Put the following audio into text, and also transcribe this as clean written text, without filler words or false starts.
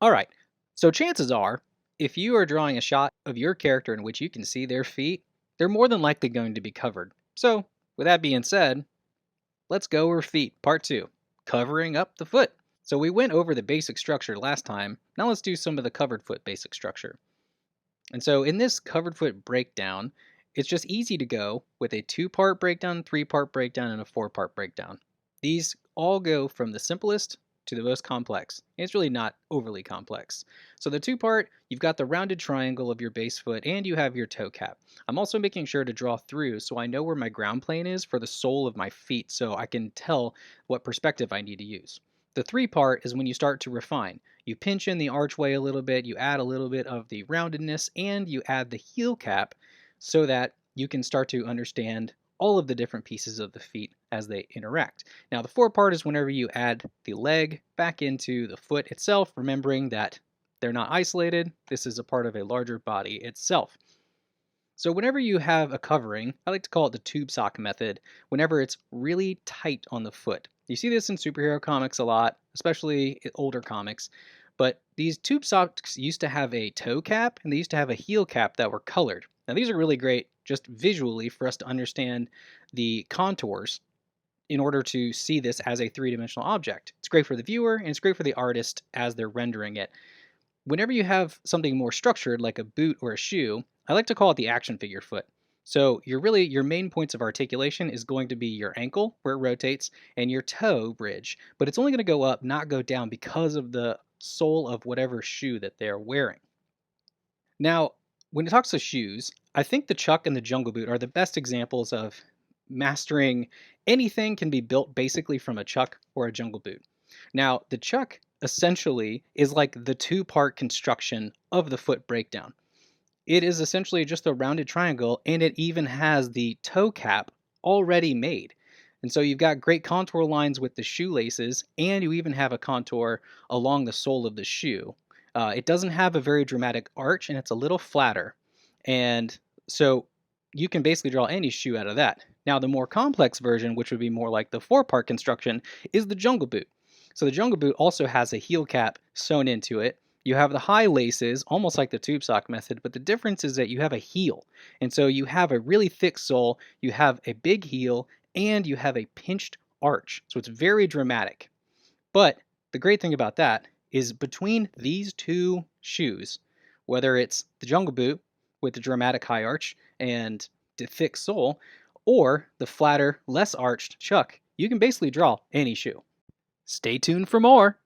All right, so chances are, if you are drawing a shot of your character in which you can see their feet, they're more than likely going to be covered. So, with that being said, let's go over feet, part two, covering up the foot. So we went over the basic structure last time. Now let's do some of the covered foot basic structure. And so in this covered foot breakdown, it's just easy to go with a 2-part breakdown, 3-part breakdown, and a 4-part breakdown. These all go from the simplest to the most complex. It's really not overly complex. So the 2-part, you've got the rounded triangle of your base foot and you have your toe cap. I'm also making sure to draw through so I know where my ground plane is for the sole of my feet so I can tell what perspective I need to use. The 3-part is when you start to refine. You pinch in the archway a little bit, you add a little bit of the roundedness, and you add the heel cap so that you can start to understand all of the different pieces of the feet as they interact. Now, the 4-part is whenever you add the leg back into the foot itself, remembering that they're not isolated. This is a part of a larger body itself. So whenever you have a covering, I like to call it the tube sock method, whenever it's really tight on the foot. You see this in superhero comics a lot, especially older comics, but these tube socks used to have a toe cap and they used to have a heel cap that were colored. Now these are really great just visually for us to understand the contours in order to see this as a three-dimensional object. It's great for the viewer and it's great for the artist as they're rendering it. Whenever you have something more structured like a boot or a shoe, I like to call it the action figure foot. So your main points of articulation is going to be your ankle where it rotates and your toe bridge, but it's only going to go up, not go down because of the sole of whatever shoe that they're wearing. Now, when it talks to shoes, I think the Chuck and the Jungle Boot are the best examples of mastering anything can be built basically from a Chuck or a Jungle Boot. Now, the Chuck essentially is like the 2-part construction of the foot breakdown. It is essentially just a rounded triangle and it even has the toe cap already made. And so you've got great contour lines with the shoelaces and you even have a contour along the sole of the shoe. It doesn't have a very dramatic arch and it's a little flatter. And so you can basically draw any shoe out of that. Now the more complex version, which would be more like the 4-part construction, is the Jungle Boot. So the Jungle Boot also has a heel cap sewn into it. You have the high laces, almost like the tube sock method, but the difference is that you have a heel. And so you have a really thick sole, you have a big heel, and you have a pinched arch. So it's very dramatic. But the great thing about that is between these two shoes, whether it's the Jungle Boot with the dramatic high arch and the thick sole, or the flatter, less arched Chuck, you can basically draw any shoe. Stay tuned for more.